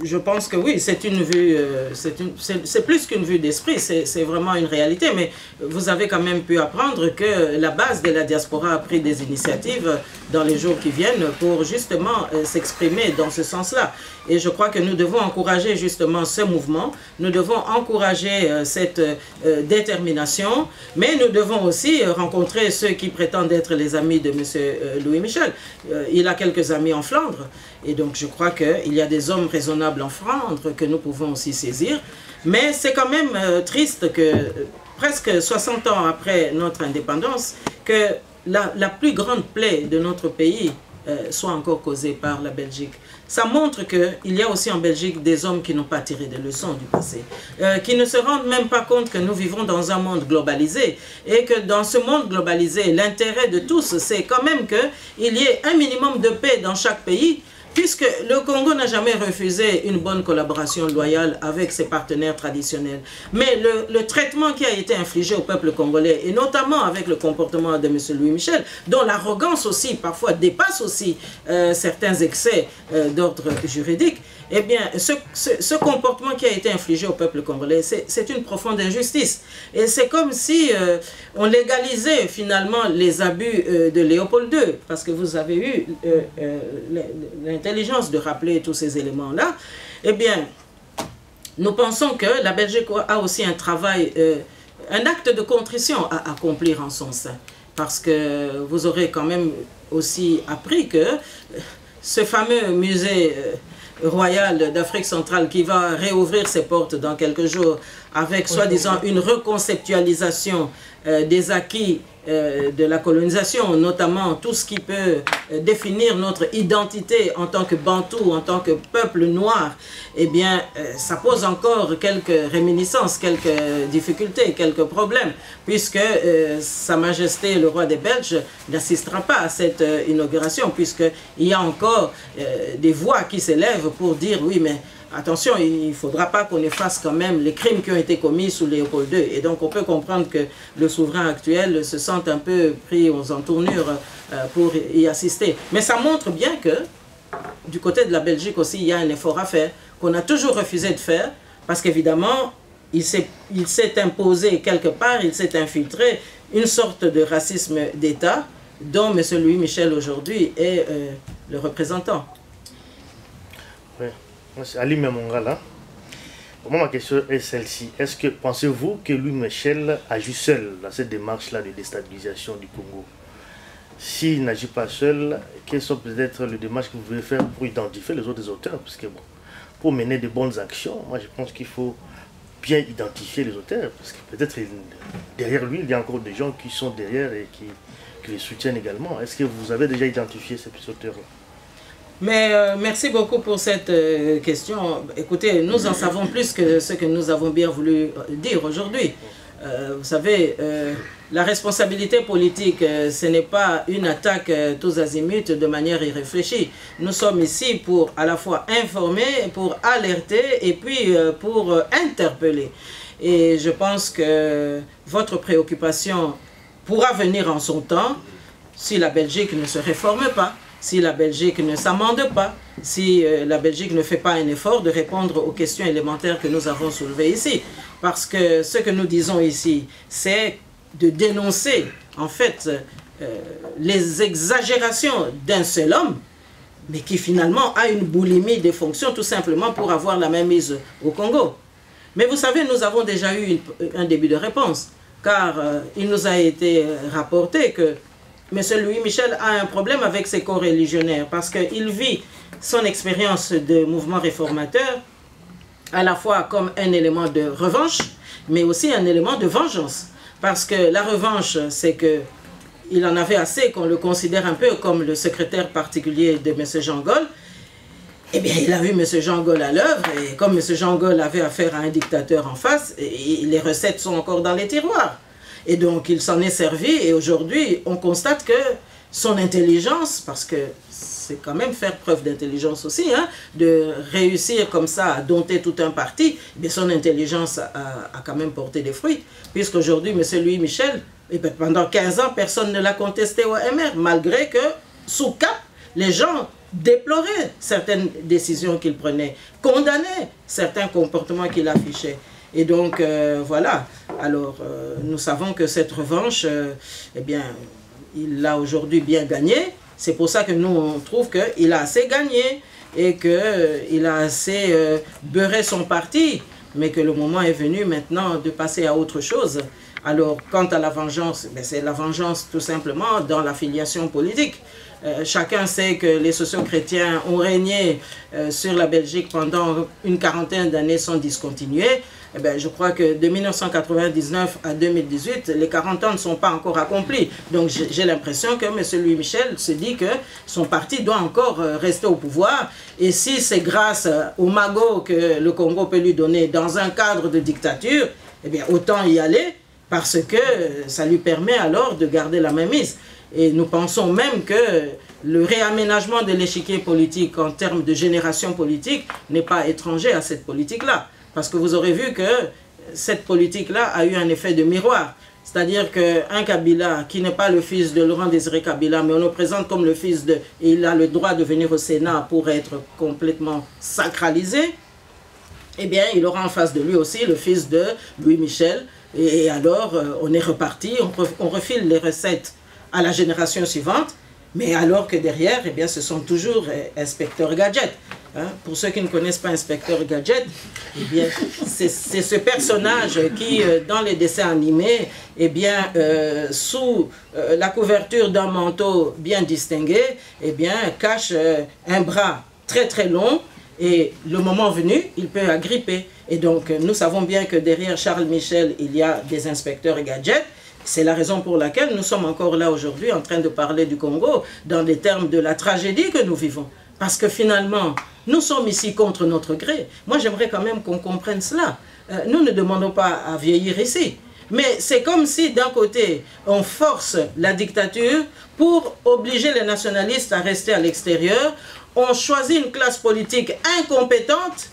Je pense que oui, c'est une vue, c'est plus qu'une vue d'esprit, c'est vraiment une réalité. Mais vous avez quand même pu apprendre que la base de la diaspora a pris des initiatives dans les jours qui viennent pour justement s'exprimer dans ce sens-là. Et je crois que nous devons encourager justement ce mouvement, nous devons encourager cette détermination, mais nous devons aussi rencontrer ceux qui prétendent être les amis de M. Louis Michel. Il a quelques amis en Flandre, et donc je crois qu'il y a des hommes raisonnables en Flandre que nous pouvons aussi saisir. Mais c'est quand même triste que presque 60 ans après notre indépendance, que la plus grande plaie de notre pays soit encore causée par la Belgique. Ça montre qu'il y a aussi en Belgique des hommes qui n'ont pas tiré des leçons du passé, qui ne se rendent même pas compte que nous vivons dans un monde globalisé et que dans ce monde globalisé, l'intérêt de tous, c'est quand même qu'il y ait un minimum de paix dans chaque pays, puisque le Congo n'a jamais refusé une bonne collaboration loyale avec ses partenaires traditionnels. Mais le traitement qui a été infligé au peuple congolais, et notamment avec le comportement de M. Louis Michel, dont l'arrogance aussi parfois dépasse aussi certains excès d'ordre juridique, eh bien, ce comportement qui a été infligé au peuple congolais, c'est une profonde injustice. Et c'est comme si on légalisait finalement les abus de Léopold II, parce que vous avez eu l'intelligence de rappeler tous ces éléments-là. Eh bien, nous pensons que la Belgique a aussi un travail, un acte de contrition à accomplir en son sein. Parce que vous aurez quand même aussi appris que ce fameux musée royal d'Afrique centrale qui va réouvrir ses portes dans quelques jours avec soi-disant une reconceptualisation des acquis de la colonisation, notamment tout ce qui peut définir notre identité en tant que Bantou, en tant que peuple noir, eh bien, ça pose encore quelques réminiscences, quelques difficultés, quelques problèmes, puisque Sa Majesté le roi des Belges n'assistera pas à cette inauguration, puisqu'il y a encore des voix qui s'élèvent pour dire oui, mais attention, il ne faudra pas qu'on efface quand même les crimes qui ont été commis sous Léopold II. Et donc on peut comprendre que le souverain actuel se sente un peu pris aux entournures pour y assister. Mais ça montre bien que du côté de la Belgique aussi, il y a un effort à faire, qu'on a toujours refusé de faire, parce qu'évidemment, il s'est imposé quelque part, il s'est infiltré une sorte de racisme d'État dont M. Louis Michel aujourd'hui est le représentant. Ouais. C'est Ali Memongala. Moi, ma question est celle-ci. Est-ce que pensez-vous que Louis Michel agit seul dans cette démarche-là de déstabilisation du Congo? S'il n'agit pas seul, quelles sont peut-être les démarches que vous pouvez faire pour identifier les autres auteurs? Parce que bon, pour mener de bonnes actions, moi je pense qu'il faut bien identifier les auteurs. Parce que peut-être derrière lui, il y a encore des gens qui sont derrière et qui les soutiennent également. Est-ce que vous avez déjà identifié ces auteurs-là? Mais merci beaucoup pour cette question. Écoutez, nous en savons plus que ce que nous avons bien voulu dire aujourd'hui. Vous savez, la responsabilité politique, ce n'est pas une attaque tous azimuts de manière irréfléchie. Nous sommes ici pour à la fois informer, pour alerter et puis pour interpeller. Et je pense que votre préoccupation pourra venir en son temps si la Belgique ne se réforme pas, si la Belgique ne s'amende pas, si la Belgique ne fait pas un effort de répondre aux questions élémentaires que nous avons soulevées ici. Parce que ce que nous disons ici, c'est de dénoncer en fait les exagérations d'un seul homme, mais qui finalement a une boulimie des fonctions tout simplement pour avoir la même mise au Congo. Mais vous savez, nous avons déjà eu un début de réponse, car il nous a été rapporté que M. Louis Michel a un problème avec ses co-religionnaires parce qu'il vit son expérience de mouvement réformateur à la fois comme un élément de revanche, mais aussi un élément de vengeance. Parce que la revanche, c'est qu'il en avait assez qu'on le considère un peu comme le secrétaire particulier de M. Jean Gol. Eh bien, il a vu M. Jean Gol à l'œuvre, et comme M. Jean Gol avait affaire à un dictateur en face, et les recettes sont encore dans les tiroirs. Et donc, il s'en est servi, et aujourd'hui, on constate que son intelligence, parce que c'est quand même faire preuve d'intelligence aussi, hein, de réussir comme ça à dompter tout un parti, mais son intelligence a quand même porté des fruits, puisqu'aujourd'hui, M. Louis Michel Et bien, pendant 15 ans, personne ne l'a contesté au MR, malgré que, sous cap, les gens déploraient certaines décisions qu'il prenait, condamnaient certains comportements qu'il affichait. Et donc, voilà. Alors, nous savons que cette revanche, eh bien, il l'a aujourd'hui bien gagné. C'est pour ça que nous, on trouve qu'il a assez gagné et qu'il a assez beurré son parti, mais que le moment est venu maintenant de passer à autre chose. Alors, quant à la vengeance, c'est la vengeance tout simplement dans l'affiliation politique. Chacun sait que les socio-chrétiens ont régné sur la Belgique pendant une quarantaine d'années sans discontinuer. Eh bien, je crois que de 1999 à 2018, les 40 ans ne sont pas encore accomplis. Donc j'ai l'impression que M. Louis Michel se dit que son parti doit encore rester au pouvoir. Et si c'est grâce au magot que le Congo peut lui donner dans un cadre de dictature, eh bien, autant y aller parce que ça lui permet alors de garder la mainmise. Et nous pensons même que le réaménagement de l'échiquier politique en termes de génération politique n'est pas étranger à cette politique-là. Parce que vous aurez vu que cette politique-là a eu un effet de miroir. C'est-à-dire qu'un Kabila qui n'est pas le fils de Laurent Désiré Kabila, mais on le présente comme le fils de... Et il a le droit de venir au Sénat pour être complètement sacralisé. Eh bien, il aura en face de lui aussi le fils de Louis Michel. Et alors, on est reparti, on refile les recettes à la génération suivante. Mais alors que derrière, eh bien, ce sont toujours Inspecteur Gadget. Hein? Pour ceux qui ne connaissent pas Inspecteur Gadget, eh bien, c'est ce personnage qui, dans les dessins animés, eh bien, sous la couverture d'un manteau bien distingué, eh bien, cache un bras très très long et le moment venu, il peut agripper. Et donc, nous savons bien que derrière Charles Michel, il y a des Inspecteurs Gadget. C'est la raison pour laquelle nous sommes encore là aujourd'hui en train de parler du Congo dans les termes de la tragédie que nous vivons. Parce que finalement, nous sommes ici contre notre gré. Moi, j'aimerais quand même qu'on comprenne cela. Nous ne demandons pas à vieillir ici. Mais c'est comme si d'un côté, on force la dictature pour obliger les nationalistes à rester à l'extérieur. On choisit une classe politique incompétente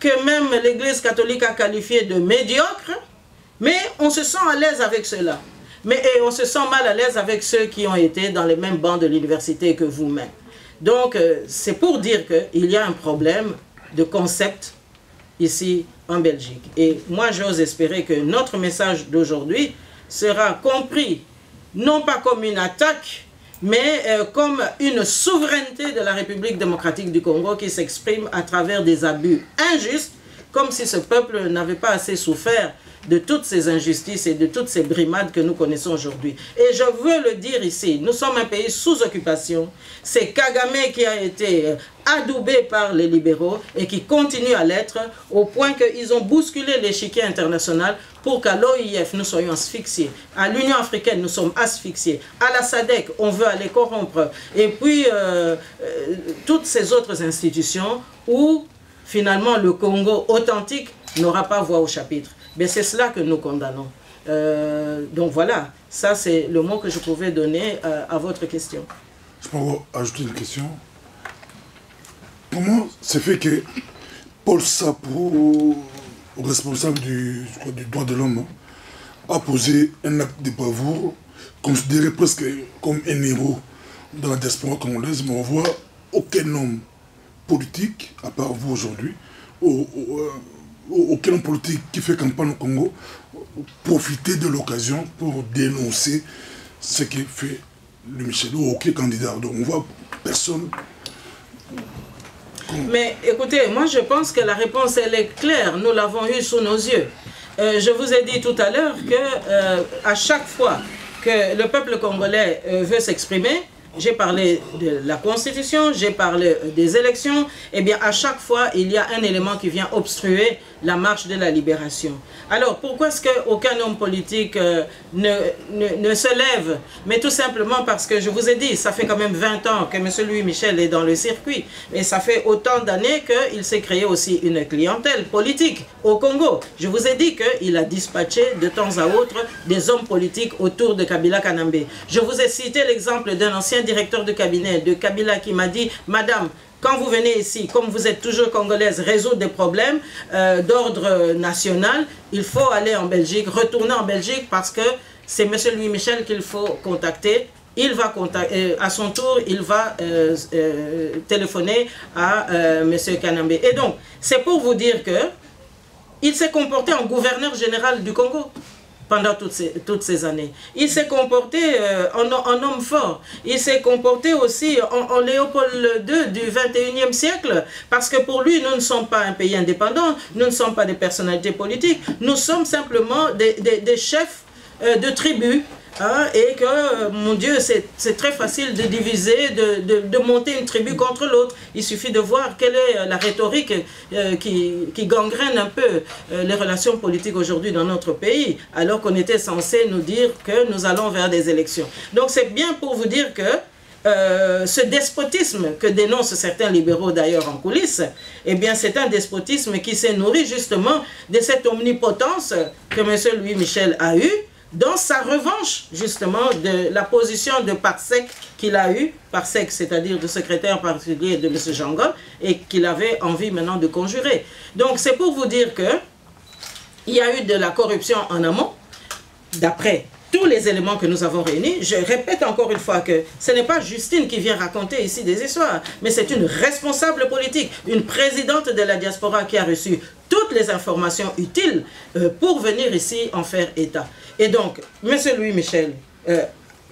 que même l'Église catholique a qualifiée de médiocre. Mais on se sent à l'aise avec cela. Mais on se sent mal à l'aise avec ceux qui ont été dans les mêmes bancs de l'université que vous-même. Donc, c'est pour dire qu'il y a un problème de concept ici en Belgique. Et moi, j'ose espérer que notre message d'aujourd'hui sera compris, non pas comme une attaque, mais comme une souveraineté de la République démocratique du Congo qui s'exprime à travers des abus injustes, comme si ce peuple n'avait pas assez souffert de toutes ces injustices et de toutes ces brimades que nous connaissons aujourd'hui. Et je veux le dire ici, nous sommes un pays sous occupation. C'est Kagame qui a été adoubé par les libéraux et qui continue à l'être au point qu'ils ont bousculé l'échiquier international pour qu'à l'OIF nous soyons asphyxiés. À l'Union africaine nous sommes asphyxiés. À la SADC on veut aller corrompre. Et puis toutes ces autres institutions où finalement le Congo authentique n'aura pas voix au chapitre. Mais c'est cela que nous condamnons. Donc voilà, ça c'est le mot que je pouvais donner à votre question. Je peux ajouter une question. Comment c'est fait que Paul Sapo, responsable du droit de l'homme, a posé un acte de bravoure, considéré presque comme un héros dans la diaspora congolaise, mais on voit aucun homme politique, à part vous aujourd'hui, aucun homme politique qui fait campagne au Congo profiter de l'occasion pour dénoncer ce que fait le Michel ou aucun candidat. Donc on voit personne. Mais écoutez, moi je pense que la réponse elle est claire, nous l'avons eue sous nos yeux. Je vous ai dit tout à l'heure que à chaque fois que le peuple congolais veut s'exprimer, j'ai parlé de la Constitution, j'ai parlé des élections, et bien à chaque fois, il y a un élément qui vient obstruer la marche de la libération. Alors, pourquoi est-ce qu'aucun homme politique ne se lève? Mais tout simplement parce que, je vous ai dit, ça fait quand même 20 ans que M. Louis Michel est dans le circuit. Et ça fait autant d'années qu'il s'est créé aussi une clientèle politique au Congo. Je vous ai dit qu'il a dispatché de temps à autre des hommes politiques autour de Kabila Kanambe. Je vous ai cité l'exemple d'un ancien directeur de cabinet de Kabila qui m'a dit « Madame, quand vous venez ici, comme vous êtes toujours congolaise, résoudre des problèmes d'ordre national, il faut aller en Belgique, retourner en Belgique parce que c'est M. Louis Michel qu'il faut contacter. Il va contacter, à son tour, il va téléphoner à M. Kanambe. Et donc, c'est pour vous dire que il s'est comporté en gouverneur général du Congo pendant toutes ces années. Il s'est comporté en homme fort. Il s'est comporté aussi en Léopold II du 21e siècle. Parce que pour lui, nous ne sommes pas un pays indépendant, nous ne sommes pas des personnalités politiques, nous sommes simplement des chefs de tribus. Hein, et que, mon Dieu, c'est très facile de diviser, de monter une tribu contre l'autre. Il suffit de voir quelle est la rhétorique qui gangrène un peu les relations politiques aujourd'hui dans notre pays, alors qu'on était censé nous dire que nous allons vers des élections. Donc c'est bien pour vous dire que ce despotisme que dénoncent certains libéraux d'ailleurs en coulisses, eh bien c'est un despotisme qui s'est nourri justement de cette omnipotence que M. Louis Michel a eue, dans sa revanche, justement, de la position de Parsec qu'il a eue, Parsec, c'est-à-dire de secrétaire particulier de M. Jangon, et qu'il avait envie maintenant de conjurer. Donc, c'est pour vous dire que il y a eu de la corruption en amont, d'après tous les éléments que nous avons réunis. Je répète encore une fois que ce n'est pas Justine qui vient raconter ici des histoires, mais c'est une responsable politique, une présidente de la diaspora qui a reçu toutes les informations utiles pour venir ici en faire état. Et donc, M. Louis Michel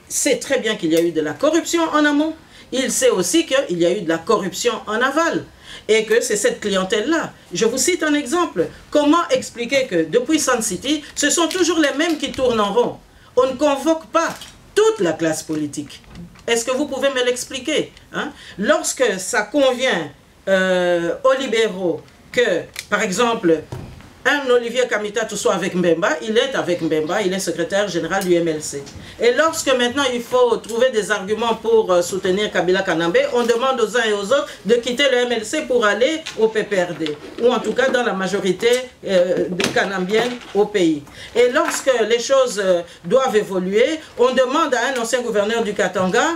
sait très bien qu'il y a eu de la corruption en amont. Il sait aussi qu'il y a eu de la corruption en aval. Et que c'est cette clientèle-là. Je vous cite un exemple. Comment expliquer que depuis Sun City, ce sont toujours les mêmes qui tournent en rond? On ne convoque pas toute la classe politique. Est-ce que vous pouvez me l'expliquer, hein? Lorsque ça convient aux libéraux que, par exemple, un Olivier Kamitatou soit avec Mbemba, il est avec Mbemba, il est secrétaire général du MLC. Et lorsque maintenant il faut trouver des arguments pour soutenir Kabila Kanambe, on demande aux uns et aux autres de quitter le MLC pour aller au PPRD, ou en tout cas dans la majorité de Kanambiennes au pays. Et lorsque les choses doivent évoluer, on demande à un ancien gouverneur du Katanga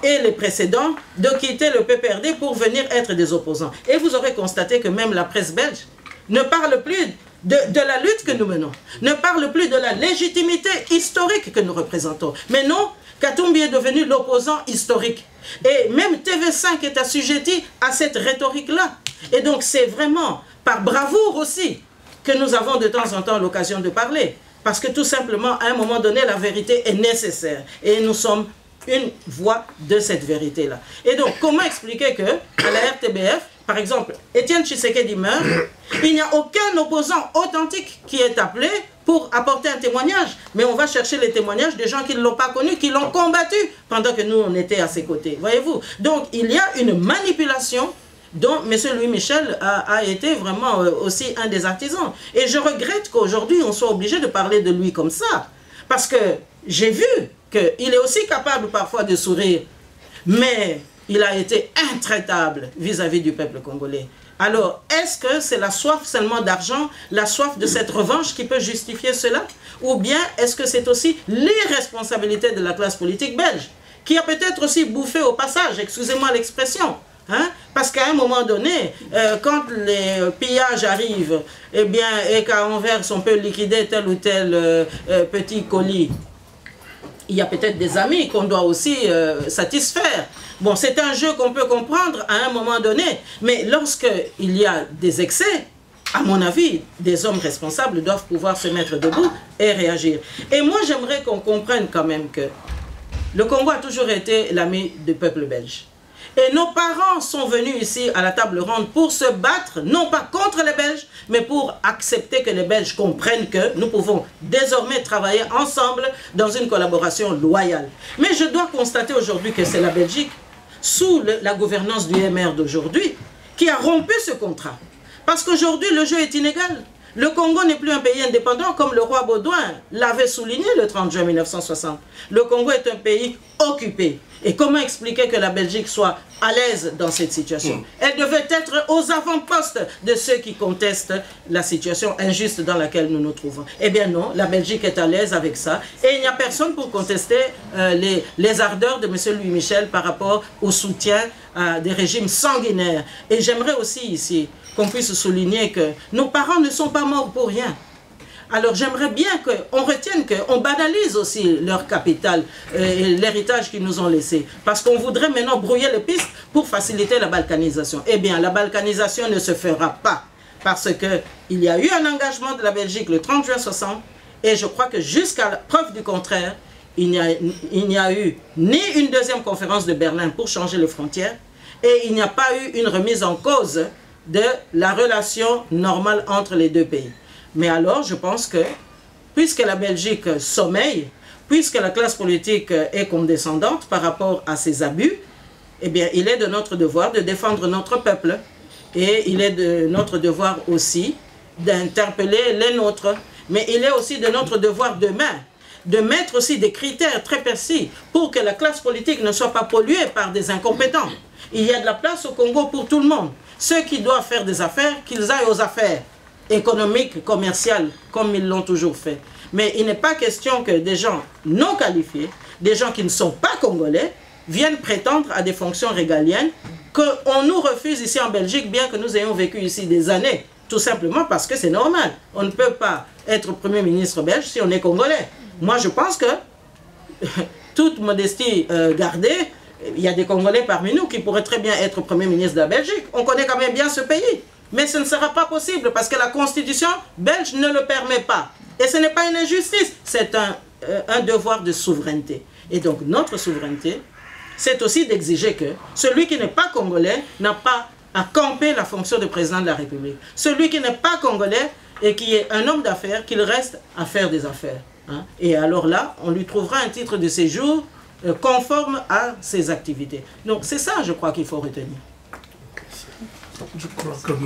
et les précédents de quitter le PPRD pour venir être des opposants. Et vous aurez constaté que même la presse belge ne parle plus de la lutte que nous menons, ne parle plus de la légitimité historique que nous représentons. Mais non, Katumbi est devenu l'opposant historique. Et même TV5 est assujetti à cette rhétorique-là. Et donc c'est vraiment par bravoure aussi que nous avons de temps en temps l'occasion de parler. Parce que tout simplement, à un moment donné, la vérité est nécessaire. Et nous sommes une voix de cette vérité-là. Et donc, comment expliquer que à la RTBF, par exemple, Étienne Tshisekedi meurt, il n'y a aucun opposant authentique qui est appelé pour apporter un témoignage. Mais on va chercher les témoignages des gens qui ne l'ont pas connu, qui l'ont combattu pendant que nous, on était à ses côtés. Voyez-vous? Donc, il y a une manipulation dont M. Louis Michel a été vraiment aussi un des artisans. Et je regrette qu'aujourd'hui, on soit obligé de parler de lui comme ça. Parce que j'ai vu qu'il est aussi capable parfois de sourire. Mais il a été intraitable vis-à-vis du peuple congolais. Alors, est-ce que c'est la soif seulement d'argent, la soif de cette revanche qui peut justifier cela? Ou bien est-ce que c'est aussi l'irresponsabilité de la classe politique belge, qui a peut-être aussi bouffé au passage, excusez-moi l'expression, hein? Parce qu'à un moment donné, quand les pillages arrivent, eh bien, et qu'à Anvers on peut liquider tel ou tel petit colis, il y a peut-être des amis qu'on doit aussi satisfaire. Bon, c'est un jeu qu'on peut comprendre à un moment donné, mais lorsqu'il y a des excès, à mon avis, des hommes responsables doivent pouvoir se mettre debout et réagir. Et moi, j'aimerais qu'on comprenne quand même que le Congo a toujours été l'ami du peuple belge. Et nos parents sont venus ici à la table ronde pour se battre, non pas contre les Belges, mais pour accepter que les Belges comprennent que nous pouvons désormais travailler ensemble dans une collaboration loyale. Mais je dois constater aujourd'hui que c'est la Belgique, sous la gouvernance du MR d'aujourd'hui, qui a rompu ce contrat. Parce qu'aujourd'hui, le jeu est inégal. Le Congo n'est plus un pays indépendant comme le roi Baudouin l'avait souligné le 30 juin 1960. Le Congo est un pays occupé. Et comment expliquer que la Belgique soit à l'aise dans cette situation? Elle devait être aux avant-postes de ceux qui contestent la situation injuste dans laquelle nous nous trouvons. Eh bien non, la Belgique est à l'aise avec ça. Et il n'y a personne pour contester les ardeurs de M. Louis Michel par rapport au soutien à des régimes sanguinaires. Et j'aimerais aussi ici qu'on puisse souligner que nos parents ne sont pas morts pour rien. Alors j'aimerais bien qu'on retienne qu'on banalise aussi leur capital et l'héritage qu'ils nous ont laissé. Parce qu'on voudrait maintenant brouiller les pistes pour faciliter la balkanisation. Eh bien, la balkanisation ne se fera pas. Parce qu'il y a eu un engagement de la Belgique le 30 juin 60. Et je crois que jusqu'à la preuve du contraire, il n'y a eu ni une deuxième conférence de Berlin pour changer les frontières. Et il n'y a pas eu une remise en cause de la relation normale entre les deux pays. Mais alors, je pense que, puisque la Belgique sommeille, puisque la classe politique est condescendante par rapport à ses abus, eh bien, il est de notre devoir de défendre notre peuple. Et il est de notre devoir aussi d'interpeller les nôtres. Mais il est aussi de notre devoir demain de mettre aussi des critères très précis pour que la classe politique ne soit pas polluée par des incompétents. Il y a de la place au Congo pour tout le monde. Ceux qui doivent faire des affaires, qu'ils aillent aux affaires économiques, commerciales, comme ils l'ont toujours fait. Mais il n'est pas question que des gens non qualifiés, des gens qui ne sont pas congolais, viennent prétendre à des fonctions régaliennes qu'on nous refuse ici en Belgique, bien que nous ayons vécu ici des années. Tout simplement parce que c'est normal. On ne peut pas être Premier ministre belge si on est congolais. Moi, je pense que, toute modestie gardée, il y a des Congolais parmi nous qui pourraient très bien être Premier ministre de la Belgique. On connaît quand même bien ce pays. Mais ce ne sera pas possible parce que la Constitution belge ne le permet pas. Et ce n'est pas une injustice, c'est un devoir de souveraineté. Et donc, notre souveraineté, c'est aussi d'exiger que celui qui n'est pas congolais n'a pas à camper la fonction de président de la République. Celui qui n'est pas congolais et qui est un homme d'affaires, qu'il reste à faire des affaires. Hein. Et alors là, on lui trouvera un titre de séjour conforme à ses activités. Donc c'est ça, je crois, qu'il faut retenir. Je crois que nous